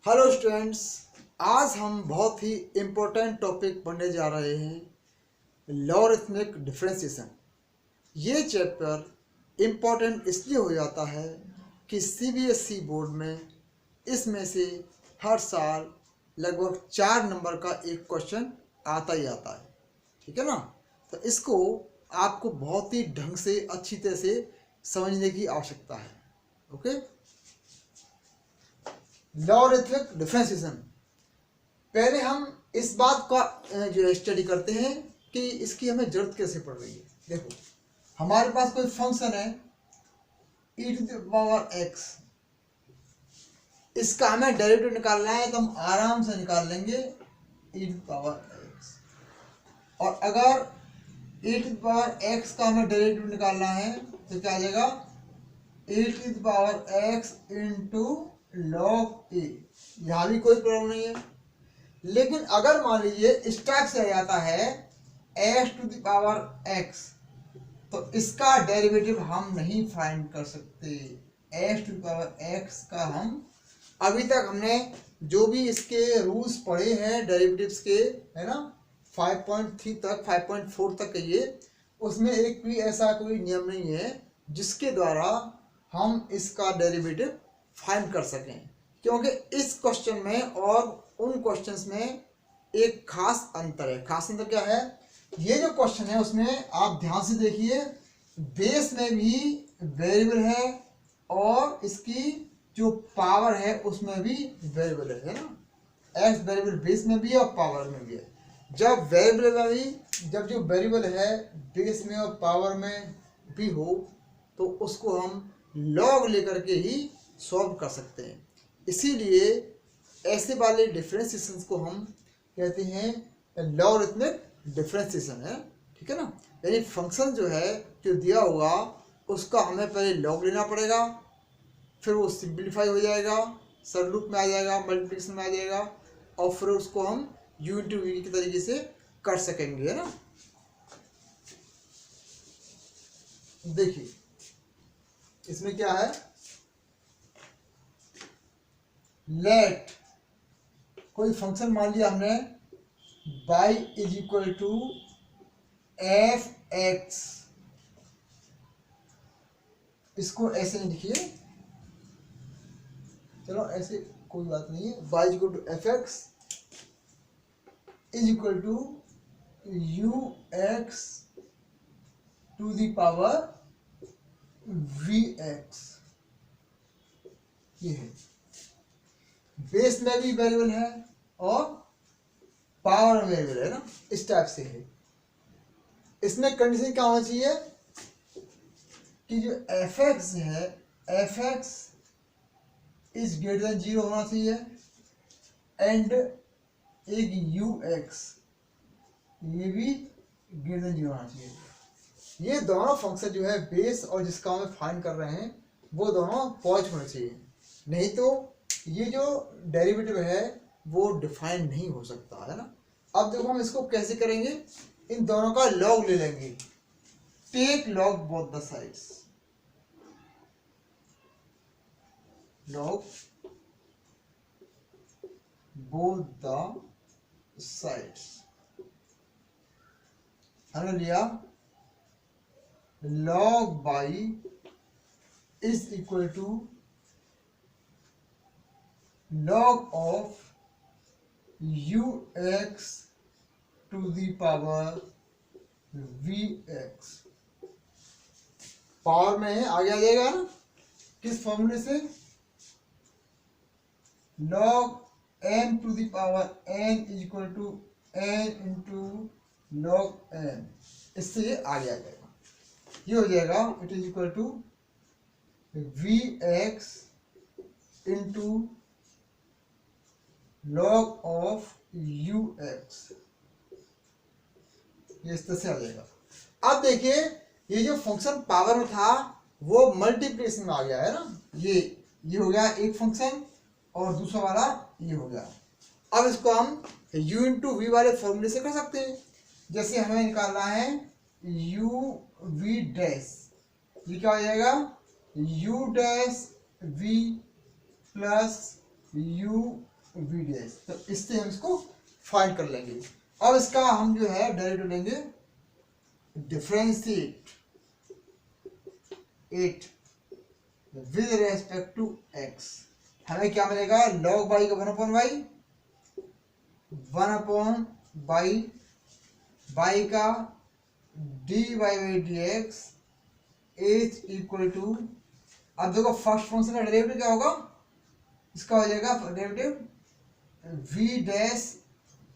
Hello students, आज हम बहुत ही इम्पोर्टेंट टॉपिक पढ़ने जा रहे हैं, लॉगरिथमिक डिफरेंशिएशन। ये चैप्टर इम्पोर्टेंट इसलिए हो जाता है कि सीबीएसई बोर्ड में इसमें से हर साल लगभग 4 नंबर का एक क्वेश्चन आता ही आता है। ठीक है ना। तो इसको आपको बहुत ही ढंग से अच्छी तरह से समझने की आवश्यकता है। Okay, logarithmic differentiation. पहले हम इस बात का जो स्टडी करते हैं कि इसकी हमें जरूरत कैसे पड़ रही है। देखो, हमारे पास कोई फंक्शन है e to the power x, इसका हमें डेरिवेटिव निकालना है तो हम आराम से निकाल लेंगे e to the power x। और अगर e to the power x का हमें डेरिवेटिव निकालना है तो क्या आ जाएगा, e to the power x into लॉग a। यहाँ भी कोई प्रॉब्लम नहीं है। लेकिन अगर मान लीजिए स्टार्ट से आ जाता है x to the power x, तो इसका डेरिवेटिव हम नहीं फाइंड कर सकते। x to the power x का हम अभी तक हमने जो भी इसके रूल्स पढ़े हैं डेरिवेटिव्स के, है ना, 5.3 तक 5.4 तक के, ये उसमें एक भी ऐसा कोई नियम नहीं है जिसके द्वारा हम इसका डेरिवेटिव फाइंड कर सकें। क्योंकि इस क्वेश्चन में और उन क्वेश्चंस में एक खास अंतर है। खास अंतर क्या है, ये जो क्वेश्चन है उसमें आप ध्यान से देखिए, बेस में भी वेरिएबल है और इसकी जो पावर है उसमें भी वेरिएबल है ना। एक्स वेरिएबल बेस में भी है और पावर में भी है। जब वेरिएबल में भी, जब जो वेरिएबल है बेस में और पावर में भी हो तो उसको हम लॉग लेकर के ही सॉल्व कर सकते हैं। इसीलिए ऐसे वाले डिफरेंशिएशन को हम कहते हैं लॉगरिथमिक डिफरेंशिएशन है। ठीक है ना। यानी फंक्शन जो है, जो दिया होगा उसका हमें पहले लॉग लेना पड़ेगा, फिर वो सिंप्लीफाई हो जाएगा, सरल रूप में आ जाएगा, मल्टीप्लिकेशन में आ जाएगा, और फिर उसको हम u इंटू वी के तरीके से कर सकेंगे, है ना। देखिए इसमें क्या है, लेट कोई फंक्शन मान लिया हमने y is equal to f x, इसको ऐसे नहीं लिखिए, चलो ऐसे कोई बात नहीं है। y is equal to f x is equal to u x to the power v x. ये है, बेस में भी वेरिएबल है और पावर में वेरिएबल है ना, इस टाइप से है। इसमें कंडीशन क्या होना चाहिए कि जो एफ एक्स है, F x is greater than 0 होना चाहिए, एंड एक यू एक्स ये भी ग्रेटर देन 0 होना चाहिए। ये दोनों फंक्शन जो है बेस और जिसका हम फाइंड कर रहे हैं वो दोनों पॉजिटिव होने चाहिए, नहीं तो ये जो डेरिवेटिव है वो डिफाइन नहीं हो सकता, है ना। अब देखो हम इसको कैसे करेंगे, इन दोनों का लॉग ले लेंगे। Take log both the sides, log both the sides. हमने लिया log y is equal to log of ux to the power vx। Power में है, आगे आ जाएगा ना, किस फॉर्मूले से, log n to the power n is equal to n into log n, इससे ये आगे आ जाएगा। ये हो जाएगा it is equal to v x into log of u x, ये इस तरह से आ जाएगा। अब देखिए ये जो फंक्शन पावर में था वो मल्टीप्लिकेशन में आ गया है ना, ये हो गया एक फंक्शन और दूसरा वाला ये हो गया। अब इसको हम u इंटू वी वाले फॉर्मूले से कर सकते हैं। जैसे हमें निकालना है u v डैश, ये क्या हो जाएगा, u dash v plus u v dash. तो इससे हम इसको फाइंड कर लेंगे। अब इसका हम जो है डेरिवेटिव लेंगे, differentiate it with respect to x. हमें क्या मिलेगा, लॉग बाई का 1/बाई बाई का d y by d x is equal to, अब देखो फर्स्ट फंक्शन का डेरिवेटिव क्या होगा, इसका हो जाएगा डेरिवेटिव वी डैश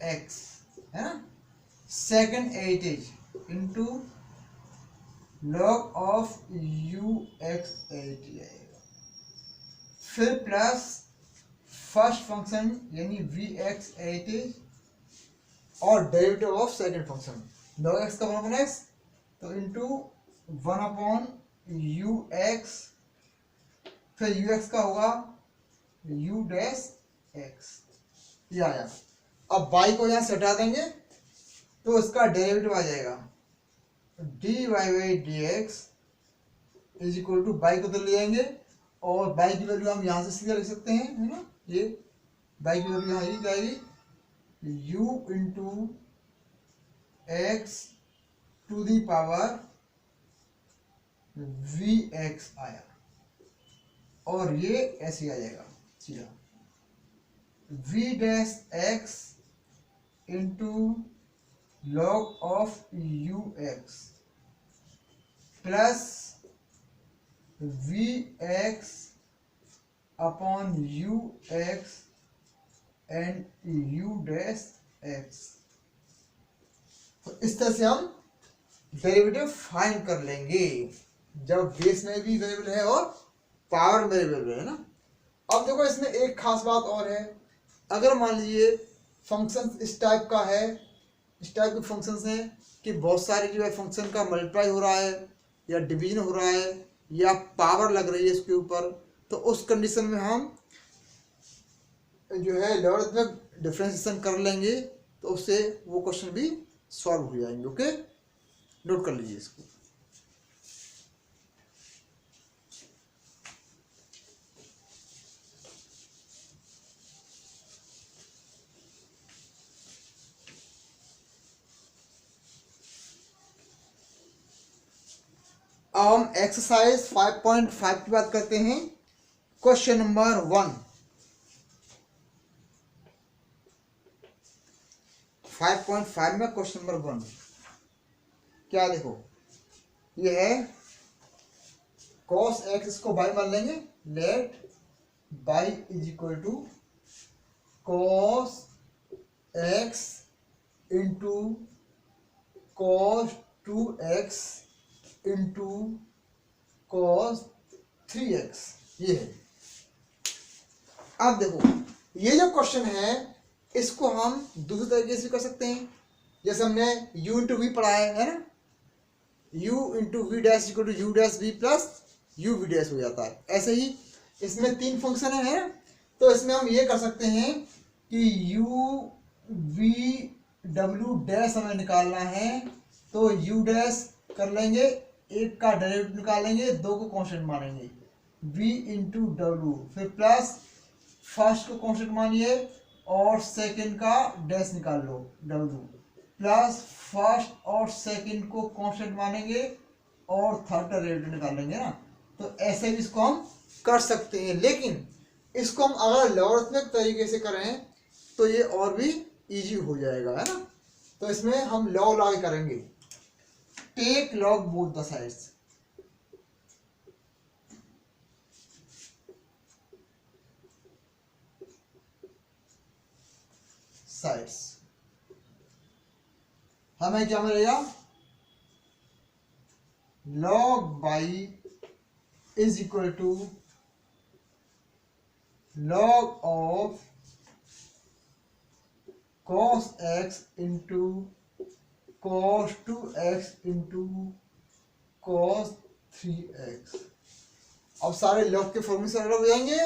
एक्स, है ना, second it is into log of u x it आएगा, फिर प्लस फर्स्ट फंक्शन यानी वी एक्स एट इज और derivative of second function log x का 1/x, तो इंटू 1/यू एक्स, फिर यू एक्स का होगा यू डैश एक्स, ये आया। अब बाई को यहाँ से हटा देंगे तो इसका डेरिवेटिव आ जाएगा d y by d x is equal to, y को तो ले जाएंगे और बाई की वैल्यू हम यहाँ से सीधा लिख सकते हैं, है ना, ये बाई की वैल्यू यहाँ ये आएगी u into x to the power v x आया, और ये ऐसे आ जाएगा सीधा v dash x into log of u x plus v x upon u x and u dash x. तो इस तरह से हम डेरिवेटिव फाइंड कर लेंगे जब बेस में भी वेरिएबल है और पावर में वेरिएबल है ना। अब देखो इसमें एक खास बात और है, अगर मान लीजिए फंक्शन इस टाइप का है, इस टाइप के फंक्शंस हैं कि बहुत सारे जो है फंक्शन का मल्टीप्लाई हो रहा है या डिवीजन हो रहा है या पावर लग रही है इसके ऊपर, तो उस कंडीशन में हम जो है लॉगरिथमिक डिफरेंशिएशन कर लेंगे, तो उससे वो क्वेश्चन भी सॉल्व हो जाएंगे। ओके, नोट कर लीजिए इसको। अब हम एक्सरसाइज 5.5 की बात करते हैं। क्वेश्चन नंबर 1, 5.5 में क्वेश्चन नंबर 1 क्या, देखो ये है cos x, इसको बाई मान लेंगे, let y is equal to cos x into cos 2x into cos 3x, ये है। अब देखो ये जो क्वेश्चन है इसको हम दूसरे तरीके से कर सकते हैं, जैसे हमने u इंटू वी पढ़ा है ना, u into v dash equal to u dash v plus u v dash हो जाता है। ऐसे ही इसमें 3 फंक्शन है ना, तो इसमें हम ये कर सकते हैं कि u v w डैश हमें निकालना है, तो u डैश कर लेंगे, एक का डेरिवेटिव निकालेंगे, 2 को कांस्टेंट मानेंगे, v इंटू डब्ल्यू, फिर प्लस फर्स्ट को कांस्टेंट मानिए और सेकंड का डैश निकाल लो w, प्लस फर्स्ट और सेकंड को कांस्टेंट मानेंगे और थर्ड का डेरिवेटिव निकाल लेंगे ना। तो ऐसे भी इसको हम कर सकते हैं, लेकिन इसको हम अगर लॉगरिथमिक तरीके से करें तो ये और भी इजी हो जाएगा, है ना। तो इसमें हम लॉग लगा करेंगे, take log both the sides, हमें क्या मिलेगा, log y is equal to log of cos x into cos 2x into cos 3x। अब सारे log के फॉर्मूले से अलग हो जाएंगे,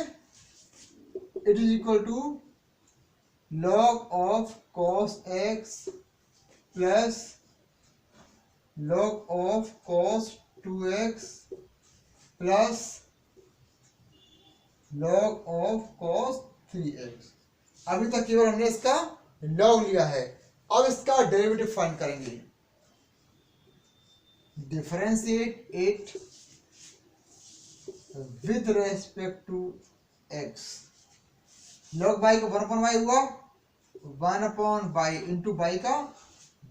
it is equal to log of cos x plus log of cos 2x plus log of cos 3x। अभी तक केवल हमने इसका लॉग लिया है। अब इसका डेरिवेटिव फाइंड करेंगे। Differentiate it with respect to x. Log y का 1/y हुआ, 1/y इंटू बाई का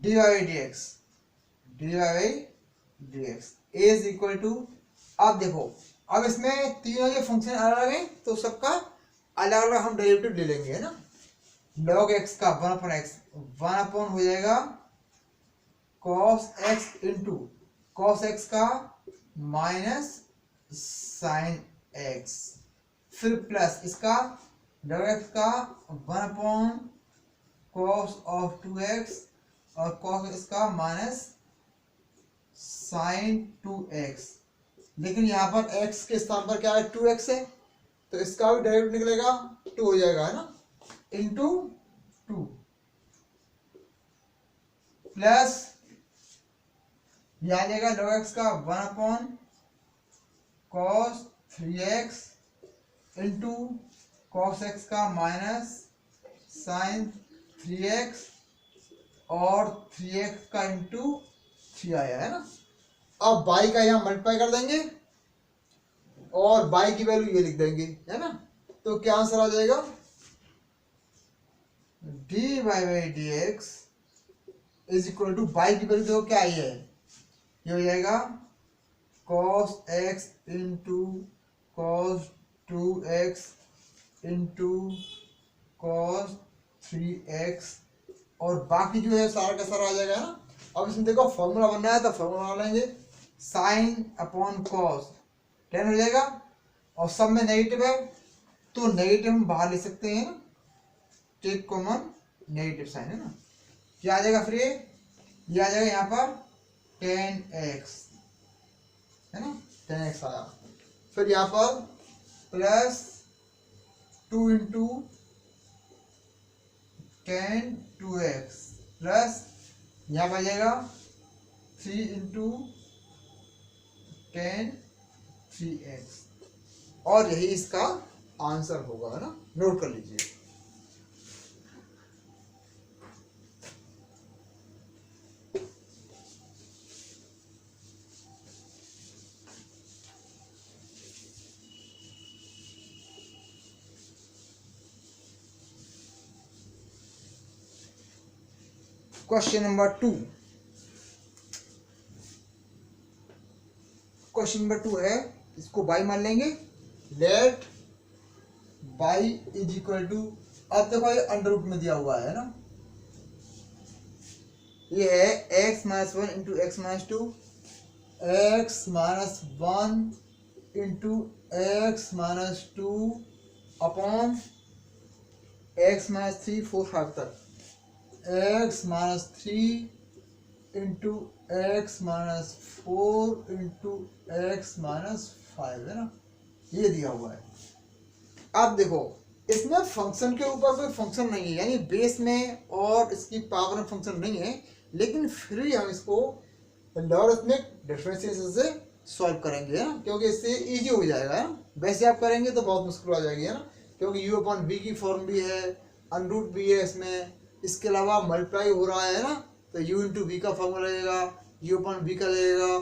dy d x is equal to. अब देखो, अब इसमें तीनों जो फंक्शन अलग है तो सबका अलग अलग हम डेरिवेटिव ले लेंगे, है ना। log x का 1/x 1 हो जाएगा cos x into cos x का माइनस sin x, फिर प्लस इसका log x का 1/cos of 2x और cos x का माइनस sin 2x। लेकिन यहाँ पर x के स्थान पर क्या है, 2x है, तो इसका भी डेरिवेटिव निकलेगा 2 हो जाएगा, है ना, इंटू 2 प्लस यहाँ आ जाएगा log x का 1/cos 3x into cos x का माइनस sin 3x और 3x का इंटू 3 आया, है ना। अब y का यहाँ मल्टीप्लाई कर देंगे और y की वैल्यू ये लिख देंगे, है ना। तो क्या आंसर आ जाएगा, dy by d x is equal to y की वैल्यू देखो क्या आई है, ये हो जाएगा cos x into cos 2x into cos 3x और बाकी जो है सारा का सारा आ जाएगा, है ना। अब इसमें देखो फॉर्मूला बनना है तो फॉर्मूला बना लेंगे, साइन अपॉन कॉस 10 हो जाएगा और सब में नेगेटिव है तो नेगेटिव हम बाहर ले सकते हैं, टेक कॉमन नेगेटिव साइन, है ना। क्या आ जाएगा, फिर ये आ जाएगा यहाँ पर 10x, है ना, 10x आया। फिर यहाँ पर प्लस 2 इंटू 10 2x प्लस यहाँ पर आ जाएगा 3 इंटू 10 3x और यही इसका आंसर होगा, है ना, नोट कर लीजिए। क्वेश्चन नंबर 2, क्वेश्चन नंबर 2 है, इसको बाई मान लेंगे, let y is equal to, अब देखो ये अंडर रूट में दिया हुआ है ना, ये है x minus 1 into x minus 2 x minus 1 into x minus 2 upon x minus 3 4 5 तक x minus 3 into x minus 4 into x minus 5, है ना, ये दिया हुआ है। अब देखो इसमें फंक्शन के ऊपर कोई फंक्शन नहीं है, यानी बेस में और इसकी पावर में फंक्शन नहीं है, लेकिन फिर भी हम इसको लॉगरिथमिक डिफरेंशिएशन से सॉल्व करेंगे, है ना, क्योंकि इससे इजी हो जाएगा, है ना। वैसे आप करेंगे तो बहुत मुश्किल हो जाएगी, है ना, क्योंकि u अपॉन v की फॉर्म भी है, अनरूट भी है इसमें, इसके अलावा मल्टीप्लाई हो रहा है ना, तो u इंटू वी का फॉर्मूला लगेगा, u अपॉन v का लगेगा,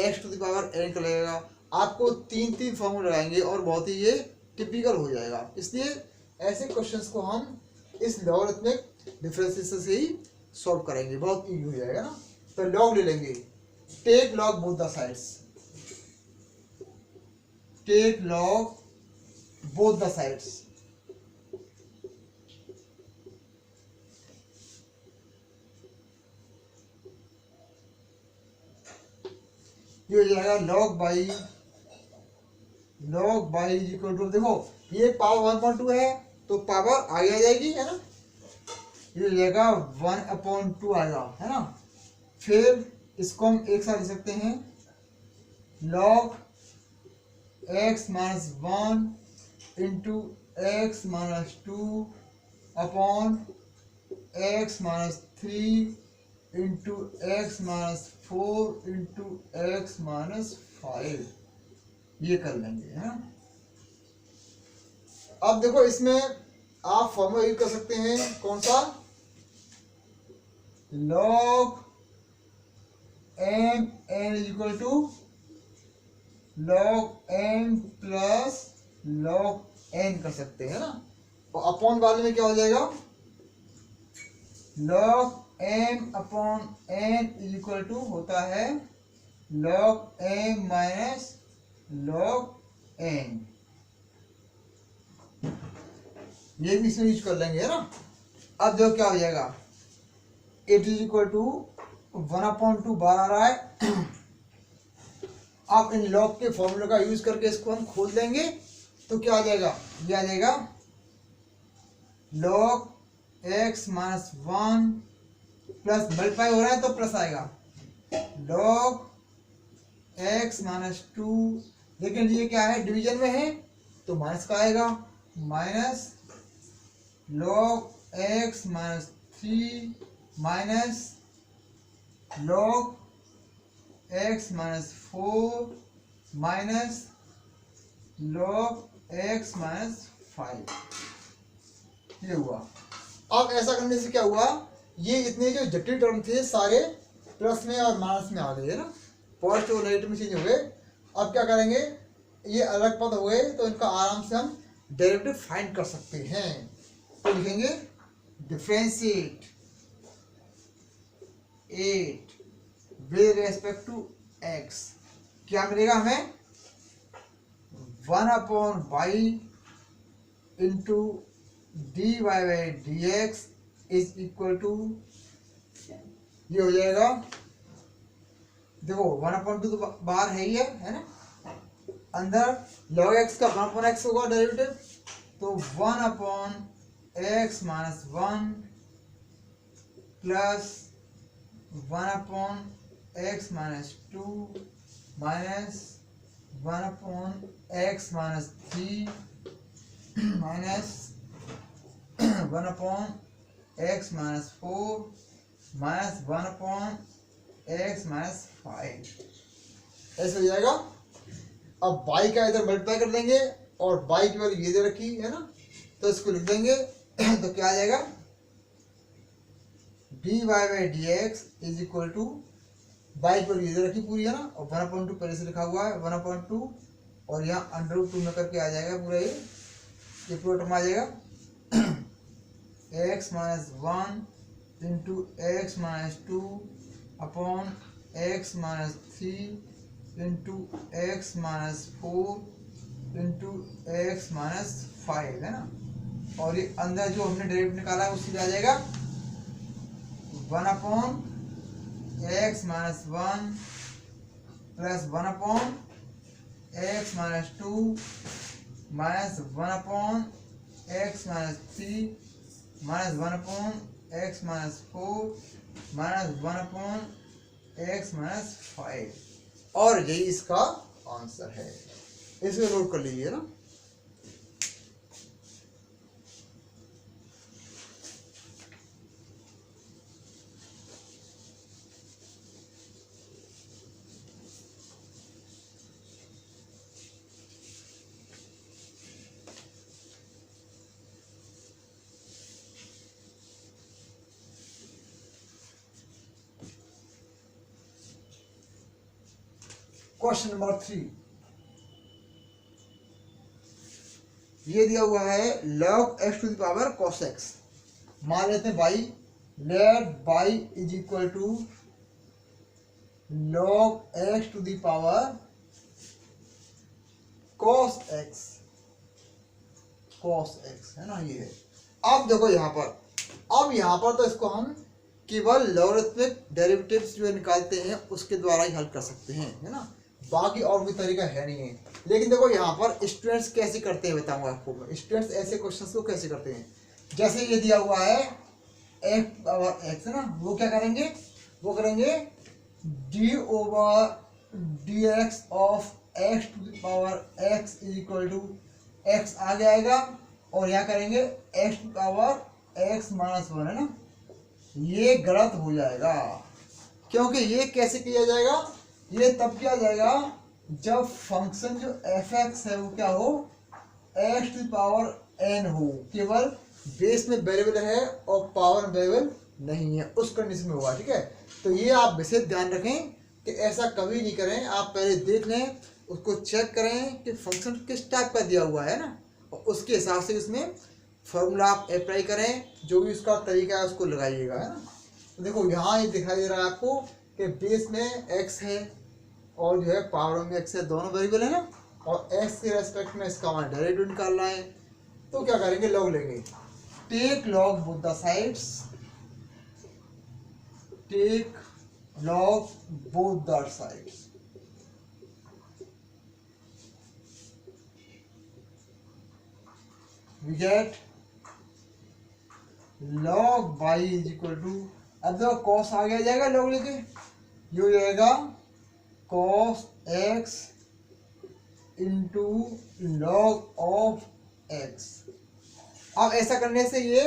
x to the power n का लगेगा, आपको 3 फॉर्मूला लगाएंगे और बहुत ही ये टिपिकल हो जाएगा। इसलिए ऐसे क्वेश्चंस को हम इस लॉगरिथमिक डिफरेंशिएशन से ही सॉल्व करेंगे, बहुत इजी हो जाएगा ना। तो लॉग ले लेंगे, take log both the sides, take log both the sides, ये हो जाएगा log y is equal to, देखो ये पावर 1/2 है तो पावर आगे आ जाएगी, है ना, ये हो जाएगा 1/2 आएगा, है ना। फिर इसको हम एक साथ लिख सकते हैं, log x minus 1 into x minus 2 upon x minus 3 into x minus 4 into x minus 5, ये कर लेंगे, है ना। अब देखो इसमें आप फॉर्मूला यूज कर सकते हैं, कौन सा, log m n is equal to log m plus log n कर सकते हैं ना। और अपॉन वाले में क्या हो जाएगा, log m upon n is equal to होता है log m minus log n। ये भी इसमें यूज कर लेंगे है ना। अब जो क्या हो जाएगा, इट इज इक्वल टू 1/2 बार आ रहा है। आप इन लॉग के फॉर्मूले का यूज करके इसको हम खोल देंगे तो क्या आ जाएगा, ये आ जाएगा log x minus 1 plus multiply हो रहा है तो प्लस आएगा log x माइनस 2, लेकिन ये क्या है डिवीजन में है तो माइनस का आएगा, minus log x minus 3 minus log x minus 4 minus log x minus 5। ये हुआ। अब ऐसा करने से क्या हुआ, ये इतने जो जटिल टर्म थे सारे प्लस में और माइनस में आ गए है ना, पॉजिटिव और नेगेटिव में चेंज हो गए। अब क्या करेंगे, ये अलग पद हो गए तो इनका आराम से हम डेरिवेटिव फाइंड कर सकते हैं। तो लिखेंगे differentiate 8 with respect to x, क्या मिलेगा हमें 1/y into dy by dx is equal to, ये हो जाएगा, देखो 1/2 तो बाहर है ही है ना, अंदर log x का 1/x होगा डेरिवेटिव, तो 1/x minus 1 plus 1/x minus 2 minus 1/x minus 3 minus 1/x minus 4 minus 1/x minus 5, ऐसे हो जाएगा। अब y का इधर मल्टीप्लाई कर देंगे और y की वैल्यू ये दे रखी है ना, तो इसको लिख देंगे तो क्या आ जाएगा dy by dx is equal to, y की वैल्यू ये दे रखी पूरी है ना, और 1/2 पहले से लिखा हुआ है 1/2 और यहाँ √2 में करके आ जाएगा पूरा, ये पूरा टर्म आ जाएगा x minus 1 into x minus 2 upon x minus 3 into x minus 4 into x minus 5 है ना, और ये अंदर जो हमने डेरिवेटिव निकाला है उससे आ जाएगा 1/x minus 1 plus 1/x minus 2 minus 1/x minus 3 minus 1/x minus 4 minus 1/x minus 5, और यही इसका आंसर है। इसको नोट कर लीजिए ना। क्वेश्चन नंबर 3, ये दिया हुआ है log x to the power cos x, मान लेते हैं y, let y is equal to log x to the power cos x है ना, ये है। अब देखो यहाँ पर तो इसको हम केवल लॉगरिथमिक डेरिवेटिव्स जो निकालते हैं उसके द्वारा ही हल कर सकते हैं, है ना, बाकी और भी तरीका है नहीं है। लेकिन देखो यहाँ पर स्टूडेंट्स कैसे करते हैं बताऊंगा आपको मैं। स्टूडेंट्स ऐसे क्वेश्चंस को कैसे करते हैं, जैसे ये दिया हुआ है x पावर x है ना, वो क्या करेंगे, वो करेंगे d over d x of x to the power x is equal to x आ जाएगा, और यहाँ करेंगे x to the power x minus 1 है ना, ये गलत हो जाएगा, क्योंकि ये कैसे किया जाएगा, ये तब किया जाएगा जब फंक्शन जो f(x) है वो क्या हो, x to the power n हो, केवल बेस में वेरिएबल है और पावर में वेरिएबल नहीं है, उस कंडीशन में होगा। ठीक है, तो ये आप विशेष ध्यान रखें कि ऐसा कभी नहीं करें। आप पहले देख लें, उसको चेक करें कि फंक्शन किस टाइप का दिया हुआ है ना, और उसके हिसाब से इसमें फॉर्मूला आप अप्लाई करें, जो भी उसका तरीका है उसको लगाइएगा, है ना। तो देखो यहाँ ये दिखाई दे रहा है आपको कि बेस में x है और जो है पावर में x है, दोनों वेरिएबल है ना, और x के रेस्पेक्ट में इसका हमारा डेरिवेटिव निकालना है। तो क्या करेंगे, लॉग लेंगे। Take log both the sides, take log both the sides, we get log y is equal to, अब देखो cos आ गया जाएगा log लेके, ये हो जाएगा cos x into log of x। अब ऐसा करने से ये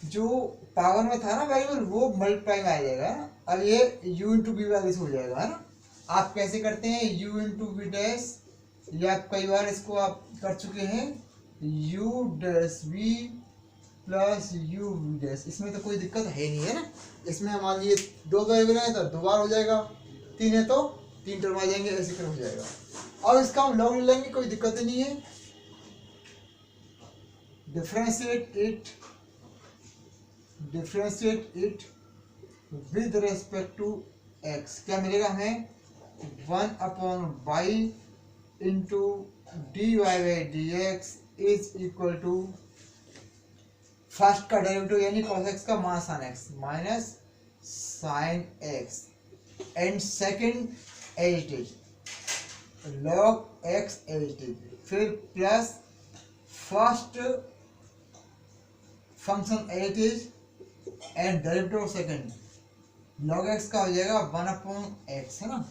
जो पावर में था ना वेरिएबल वो मल्टीप्लाई में आ जाएगा ना। अब ये u इंटू बी वैल्यू हो जाएगा, है ना। आप कैसे करते हैं, u इंटू बी डैश, या कई बार इसको आप कर चुके हैं u dash v plus u v dash. इसमें तो कोई दिक्कत है नहीं, है ना। इसमें मान लीजिए 2 वेरिएबल है तो 2 बार हो जाएगा, 3 है तो 3 टर्म आ जाएंगे, ऐसे कर हो जाएगा। अब इसका हम लॉग ले लेंगे, कोई दिक्कत नहीं है। Differentiate it with respect to x, क्या मिलेगा हमें, 1/y into d y by d x is equal to first का डेरिवेटिव यानी cos x का minus sine x and second as it is log x as it is, फिर plus first function as it is and derivative of second log x का हो जाएगा 1/x, है ना।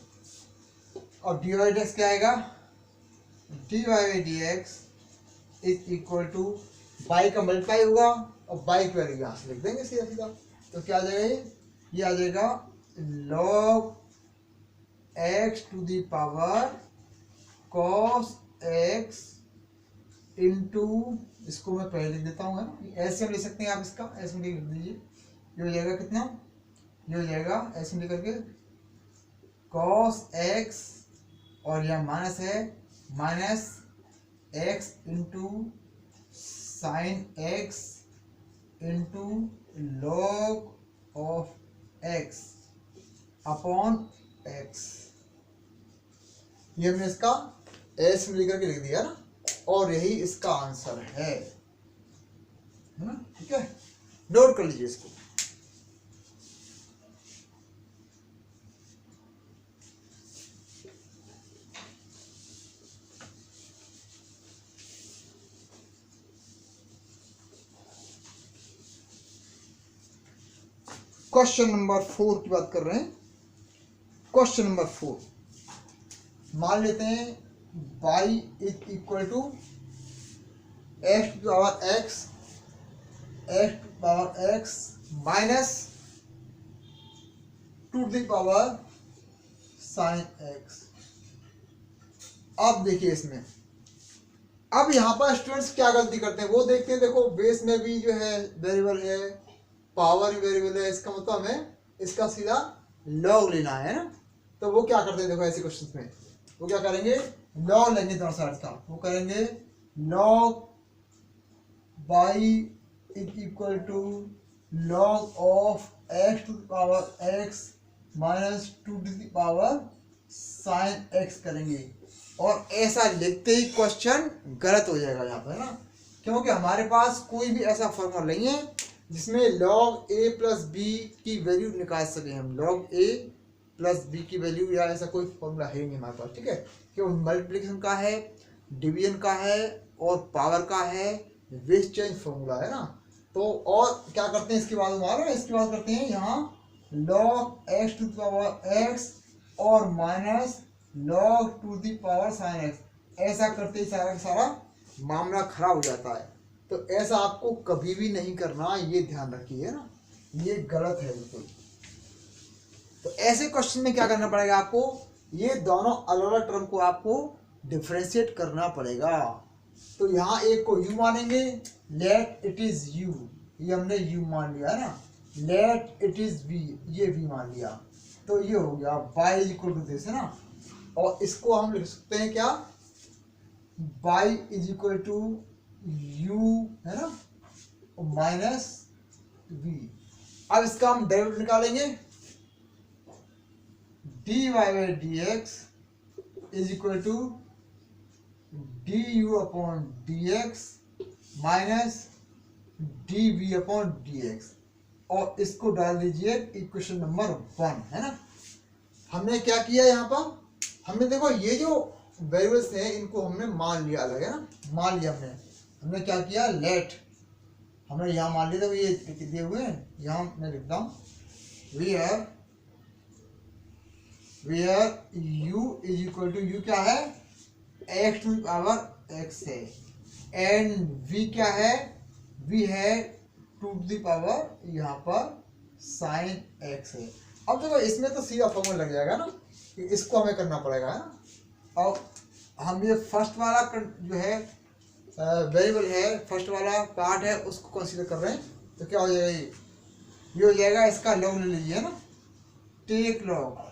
और dy बाई dx क्या आएगा, dy by dx is equal to y का मल्टीप्लाई होगा और y की वैल्यू यहाँ से लिख देंगे सीधा सीधा। तो क्या आ जाएगा, ये आ जाएगा log x to the power cos x into, इसको मैं पहले लिख देता हूँ, है ना। ऐसे हम लिख सकते हैं, आप इसका ऐसे लिख दीजिए। ये हो जाएगा कितना, ये हो जाएगा ऐसे लिख करके cos x और यह माइनस है, minus x into sine x into log of x upon x। ये हमने इसका ऐसे लिख करके लिख दिया ना, और यही इसका आंसर है ना। ठीक है, नोट कर लीजिए इसको। क्वेश्चन नंबर 4 की बात कर रहे हैं। क्वेश्चन नंबर 4, मान लेते हैं y is equal to x to power x minus 2 to the power sine x। अब देखिए इसमें, अब यहाँ पर स्टूडेंट्स क्या गलती करते हैं वो देखते हैं। देखो बेस में भी जो है वेरिएबल है, पावर वेरिएबल है, इसका मतलब हमें इसका सीधा लॉग लेना है ना। तो वो क्या करते हैं, देखो ऐसे क्वेश्चंस में वो क्या करेंगे, लॉग लेंगे दोनों साइड का। वो करेंगे log y is equal to log of x to the power x minus 2 to the power sine x करेंगे। और ऐसा लिखते ही क्वेश्चन गलत हो जाएगा यहाँ पर ना, क्योंकि हमारे पास कोई भी ऐसा फॉर्मूला नहीं है जिसमें log a प्लस बी की वैल्यू निकाल सके हम। log a प्लस बी की वैल्यू या ऐसा कोई फॉर्मूला है नहीं हमारे पास। ठीक है, क्यों, मल्टीप्लिकेशन का है, डिवीजन का है और पावर का है, वेस्ट चेंज फॉर्मूला है ना। तो और क्या करते हैं इसके बाद, हमारा इसके बाद करते हैं यहाँ log x to the power x और minus log to the power sine x। ऐसा करते ही सारा का सारा मामला खराब हो जाता है। तो ऐसा आपको कभी भी नहीं करना, ये ध्यान रखिए ना, ये गलत है बिल्कुल। तो ऐसे क्वेश्चन में क्या करना पड़ेगा आपको, ये दोनों अलग अलग टर्म को आपको डिफरेंशिएट करना पड़ेगा। तो यहाँ एक को u मानेंगे, लेट इट इज u, ये हमने u मान लिया है ना, लेट इट इज v, ये v मान लिया, तो ये हो गया y is equal to this है ना। और इसको हम लिख सकते हैं क्या, y is equal to u है ना माइनस v। अब इसका हम डेरिवेटिव निकालेंगे, dy by d x is equal to d u upon d x minus d v upon d x, और इसको डाल दीजिए इक्वेशन नंबर 1 है ना। हमने क्या किया यहाँ पर, हमने देखो ये जो वेरिएबल्स हैं इनको हमने मान लिया अलग है ना, मान लिया हमने क्या किया, लेट हमने यहाँ मान लिया, तो ये दिए हुए हैं, यहाँ मैं लिखता हूँ where u is equal to, u क्या है, x टू पावर x है, एंड v क्या है, v है 2 टू दी पावर यहाँ पर sin x है। अब देखो इसमें तो सीधा फॉर्मूला लग जाएगा ना, कि इसको हमें करना पड़ेगा है ना। और हम ये फर्स्ट वाला जो है वेरिएबल है, फर्स्ट वाला पार्ट है, उसको कंसीडर कर रहे हैं, तो क्या हो जाएगा, ये हो जाएगा, इसका लॉग ले लीजिए ना, टेक लॉग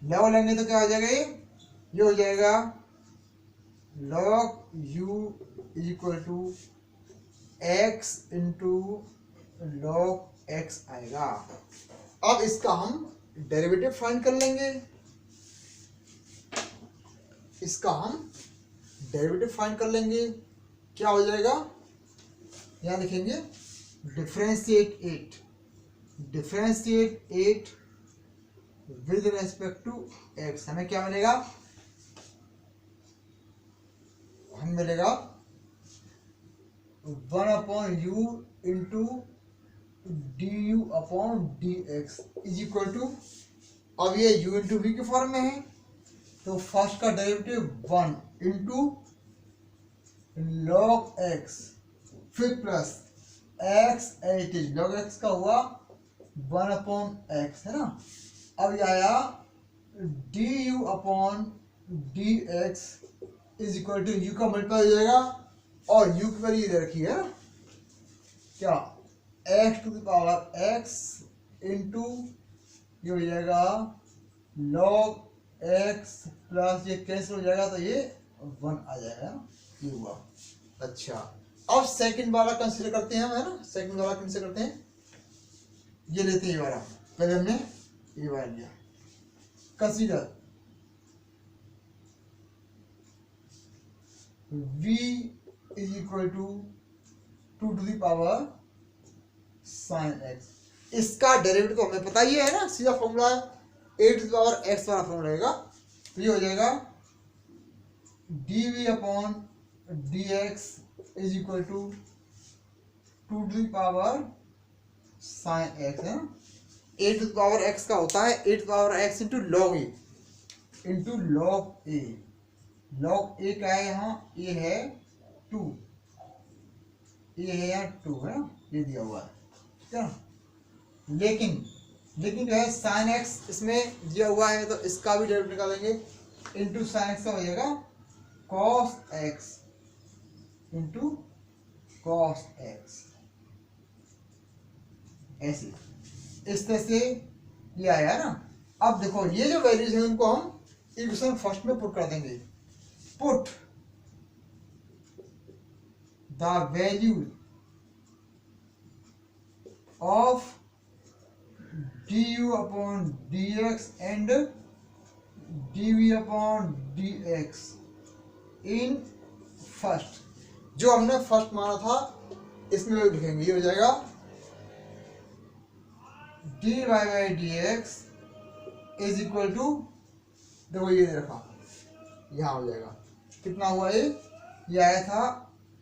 लॉग लेंगे तो क्या हो जाएगा, ये हो जाएगा log u is equal to x into log x आएगा। अब इसका हम डेरिवेटिव फाइंड कर लेंगे, क्या हो जाएगा, यहाँ लिखेंगे differentiate 8 with respect to x, हमें क्या मिलेगा, हमें मिलेगा 1 upon u into d u upon d x is equal to, अब ये u इंटू वी के फॉर्म में है, तो फर्स्ट का डेरिवेटिव 1 इंटू लॉग एक्स, फिर plus x, it is log x का हुआ 1 अपॉन एक्स है ना। अब ये आया d u upon d x is equal to, u का मल्टीप्लाई हो जाएगा और यू की वैल्यू इधर रखी है क्या, x to the power x into ये हो जाएगा लॉग एक्स प्लस ये कैंसिल हो जाएगा, तो ये 1 आ जाएगा, ये हुआ। अच्छा अब सेकंड वाला कंसीडर करते हैं हम है ना, सेकंड वाला कंसीडर करते हैं, ये लेते हैं ये वाला, पहले हमने ये वाला लिया, consider v is equal to 2 to the power sin x, इसका डेरिवेटिव तो हमें पता ही है ना, सीधा फॉर्मूला है, 8 टू द पावर x वाला फॉर्मूला रहेगा, तो ये हो जाएगा dv upon dx is equal to 2 to the power sin x है ना, 8 टू द पावर x का होता है 8 to the power x into log a, into log a, log a क्या है यहाँ, ए है 2, ए है यहाँ 2 है ना, ये दिया हुआ है क्या, लेकिन जो है साइन एक्स इसमें दिया हुआ है, तो इसका भी डेरिवेटिव निकालेंगे, इंटू साइन एक्स का हो जाएगा cos x into cos x, ऐसे इस तरह से ये आया ना। अब देखो ये जो वैल्यूज है उनको हम इक्वेशन फर्स्ट में पुट कर देंगे, put the value of du upon dx and dv upon dx in first, जो हमने फर्स्ट माना था इसमें लिखेंगे, ये हो जाएगा dy by d x is equal to, देखो ये रखा, यहाँ हो जाएगा, कितना हुआ ये आया था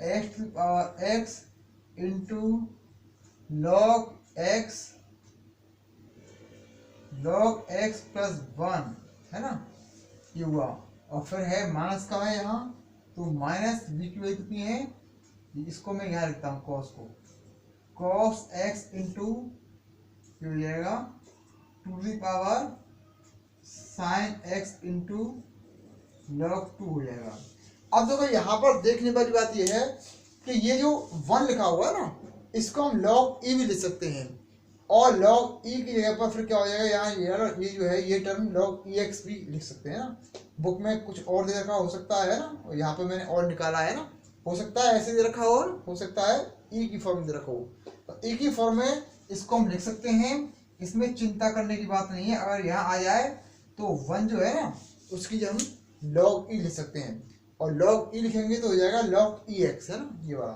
x to power x into log x plus 1 है ना, ये हुआ, और फिर है माइनस का है यहाँ, तो माइनस b की वैल्यू कितनी है, इसको मैं यहाँ लिखता हूँ cos को, cos x इंटू ये हो जाएगा 2 to the power sine x into log 2 हो जाएगा। अब देखो यहाँ पर देखने वाली बात यह है कि ये जो 1 लिखा हुआ है ना, इसको हम लॉग ई भी लिख सकते हैं, और लॉग ई की जगह पर फिर क्या हो जाएगा, यहाँ ये जो है ये टर्म लॉग ई एक्स भी लिख सकते हैं ना। बुक में कुछ और दे रखा हो सकता है ना, और यहाँ पे मैंने और निकाला है ना, हो सकता है ऐसे दे रखा हो सकता है ई की फॉर्म दे रखा हो, तो ई की फॉर्म में इसको हम लिख सकते हैं। इसमें चिंता करने की बात नहीं है। अगर यहाँ आ जाए तो 1 जो है ना, उसकी हम लॉग ई लिख सकते हैं, और लॉग ई लिखेंगे तो हो जाएगा लॉग ई एक्स, है ना, ये वाला,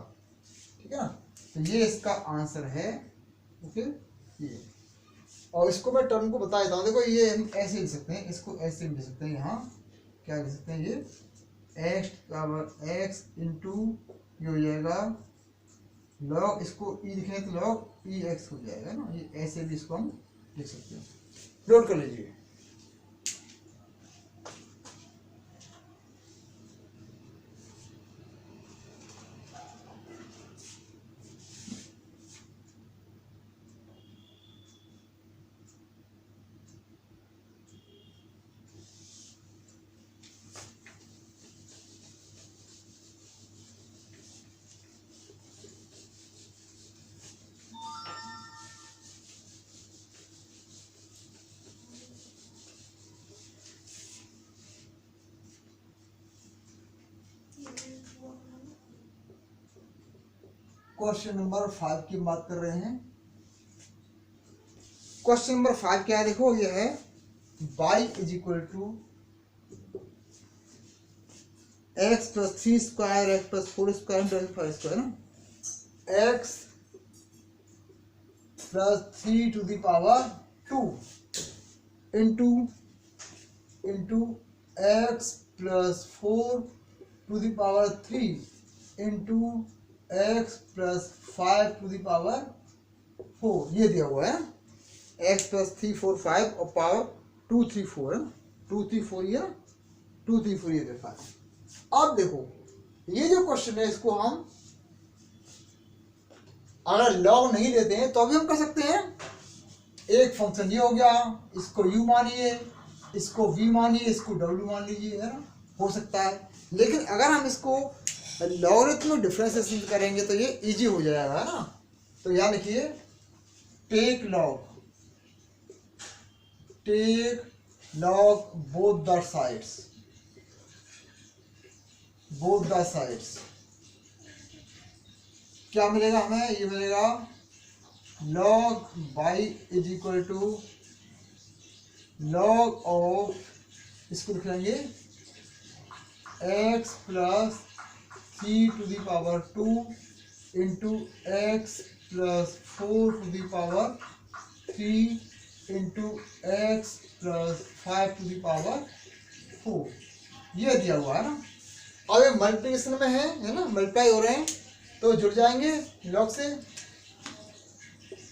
ठीक है ना। तो ये इसका आंसर है। ओके, ये, और इसको मैं टर्म को बता देता हूँ। देखो ये हम ऐसे लिख सकते हैं, इसको ऐसे भी लिख सकते हैं, यहाँ क्या लिख सकते हैं, ये एक्स पावर एक्स इंटू ये हो जाएगा लॉग, इसको ई लिखेंगे तो लॉग ई एक्स हो जाएगा ना, ये ऐसे भी इसको हम लिख सकते हैं। नोट कर लीजिए। क्वेश्चन नंबर 5 की बात कर रहे हैं। क्वेश्चन नंबर 5 क्या है, देखो ये है y is equal to x plus 3 square x plus 4 square into 5 square ना, x plus 3 to the power 2 into x plus 4 to the power 3 into x plus 5 to the power 4, ये दिया हुआ है। एक्स प्लस 3 4 5 और power 2 3 4 है, 2 3 4 ये 2 3 4 ये 5। अब देखो ये जो क्वेश्चन है, इसको हम अगर लॉग नहीं देते हैं तो भी हम कर सकते हैं। एक फंक्शन ये हो गया, इसको u मानिए, इसको v मानिए, इसको w मान लीजिए, है ना, हो सकता है। लेकिन अगर हम इसको लॉगरिथम में डिफरेंशिएशन करेंगे तो ये इजी हो जाएगा, है ना। तो यहाँ लिखिए take log both the sides, क्या मिलेगा हमें, ये मिलेगा log y is equal to log of, इसको लिख लेंगे x plus 3 to the power 2 into x plus 4 to the power 3 into x plus 5 to the power 4, ये दिया हुआ है ना। अब ये मल्टीप्लिकेशन में है ना, मल्टीप्लाई हो रहे हैं तो जुड़ जाएंगे लॉग से।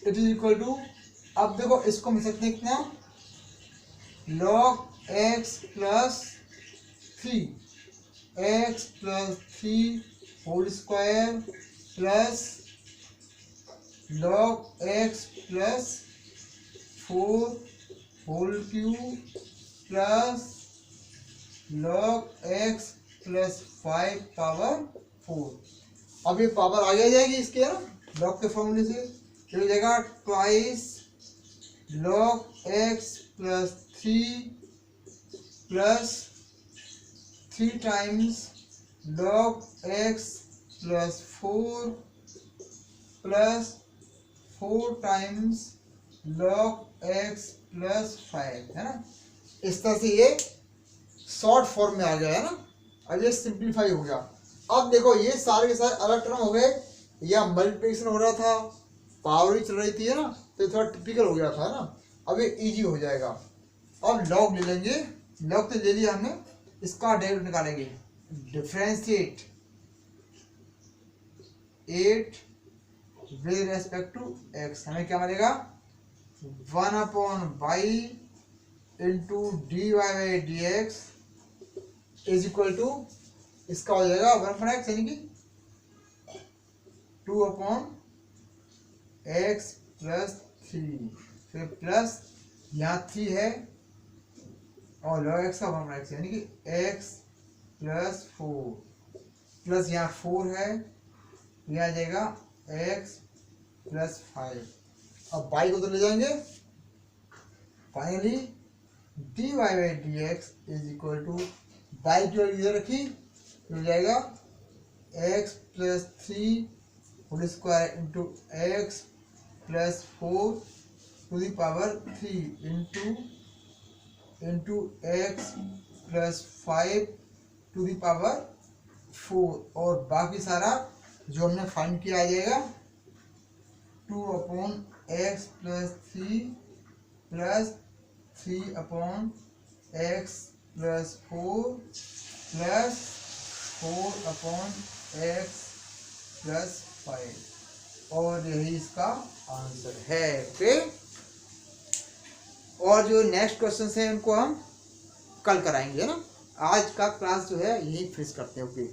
इट इज इक्वल टू, अब देखो इसको मिल सकते हैं कितना, log x plus 3 whole square plus log x plus 4 whole cube plus log x plus 5 power 4। अब ये पावर आगे आ जाएगी इसके, है ना, लॉग के फॉर्मूले से, ये हो जाएगा twice log x plus 3 times log x plus 4 plus 4 times log x plus 5, है ना। इस तरह से ये शॉर्ट फॉर्म में आ गया, है ना। अब ये सिंप्लीफाई हो गया। अब देखो ये सारे के सारे अलग टर्म हो गए, या मल्टीप्लिकेशन हो रहा था, पावर ही चल रही थी, है ना, तो थोड़ा टिपिकल हो गया था ना। अब ये इजी हो जाएगा। अब लॉग ले लेंगे, लॉग तो ले लिया हमने, इसका डेरिवेटिव निकालेंगे। Differentiate 8 with respect to x, हमें क्या मिलेगा, 1/y into d y by d x is equal to, इसका हो जाएगा 1/x यानी कि 2/x प्लस 3, फिर प्लस यहाँ 3 है और log x का फॉर्मूला x यानी कि x प्लस 4 प्लस यहाँ 4 है, यह आ जाएगा x प्लस 5। अब y को तो ले जाएंगे, finally dy by d x is equal to y की वैल्यू इधर रखी, मिल जाएगा x plus 3 whole square into x plus 4 to the power 3 into x plus 5 to the power 4, और बाकी सारा जो हमने फाइंड किया आ जाएगा 2 upon x plus 3 plus 3 upon x plus 4 plus 4 upon x plus 5, और यही इसका आंसर है। ओके, और जो नेक्स्ट क्वेश्चन है उनको हम कल कराएंगे ना, आज का क्लास जो है यही फिनिश करते हैं। ओके।